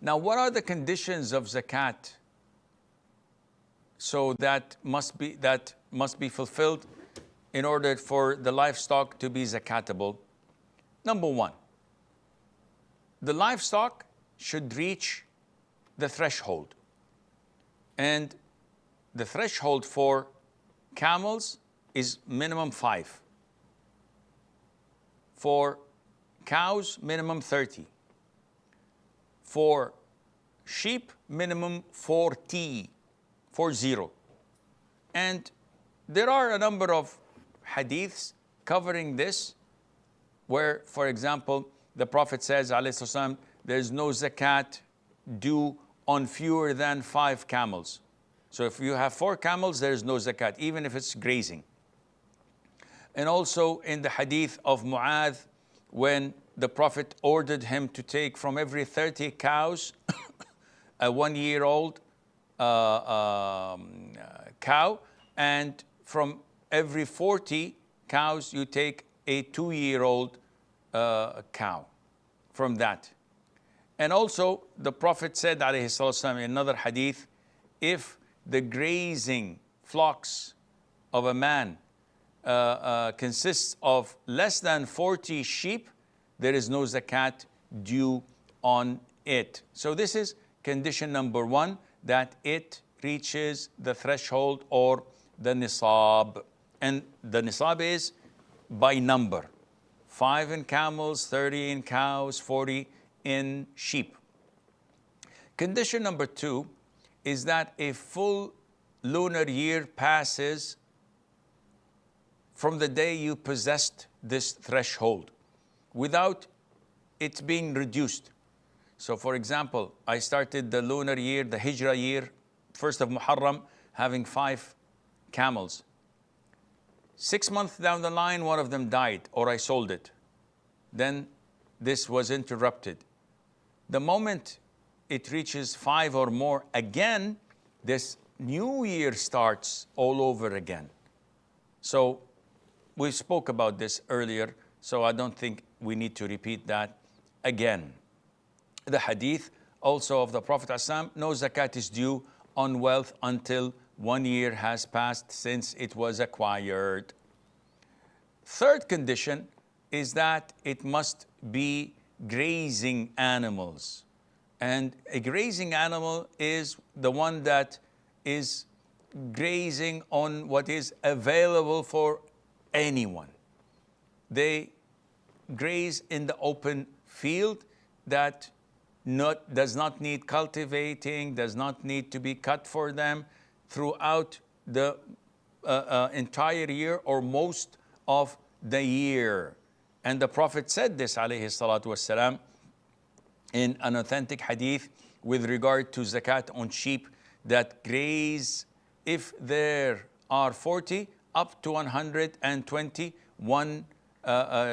Now, what are the conditions of zakat? So that must be fulfilled in order for the livestock to be zakatable. Number one, the livestock should reach the threshold. And the threshold for camels is minimum 5. For cows, minimum 30. For sheep, minimum 40. And there are a number of hadiths covering this, where, for example, the Prophet says, alayhi salam, there is no zakat due on fewer than 5 camels. So if you have 4 camels, there is no zakat, even if it's grazing. And also in the hadith of Mu'adh, when the Prophet ordered him to take from every 30 cows a 1-year-old cow, and from every 40 cows you take a 2-year-old cow from that. And also the Prophet said, alayhi salatu in another hadith, if the grazing flocks of a man consists of less than 40 sheep, there is no zakat due on it. So this is condition number 1, that it reaches the threshold or the nisab. And the nisab is by number. 5 in camels, 30 in cows, 40 in sheep. Condition number 2 is that a full lunar year passes from the day you possessed this threshold without it being reduced. So for example, I started the lunar year, the Hijrah year, 1st of Muharram, having 5 camels. 6 months down the line, one of them died, or I sold it. Then this was interrupted. The moment it reaches 5 or more, again, this new year starts all over again. So we spoke about this earlier, so I don't think we need to repeat that again. The hadith also of the Prophet ﷺ, no zakat is due on wealth until 1 year has passed since it was acquired. Third condition is that it must be grazing animals. And a grazing animal is the one that is grazing on what is available for anyone. They graze in the open field that does not need cultivating, does not need to be cut for them throughout the entire year or most of the year. And the Prophet said this, alayhi salatu wassalam, in an authentic hadith with regard to zakat on sheep that graze, if there are 40 up to 120, one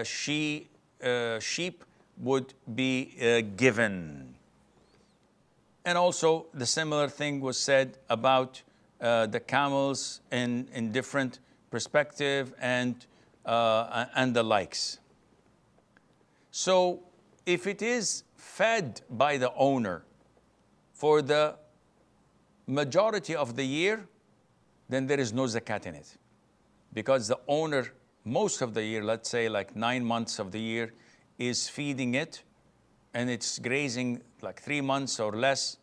sheep would be given. And also the similar thing was said about the camels in different perspective and the likes. So if it is fed by the owner for the majority of the year, then there is no zakat in it. Because the owner, most of the year, let's say like 9 months of the year, is feeding it, and it's grazing like 3 months or less,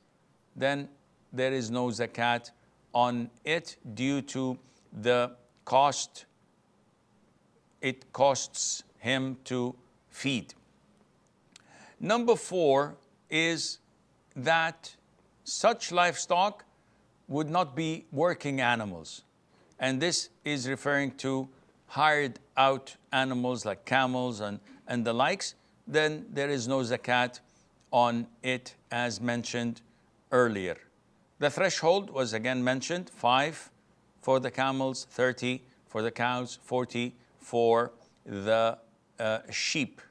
then there is no zakat on it due to the cost it costs him to feed. Number 4 is that such livestock would not be working animals. And this is referring to hired out animals like camels and the likes. Then there is no zakat on it as mentioned earlier. The threshold was again mentioned, 5 for the camels, 30 for the cows, 40 for the sheep.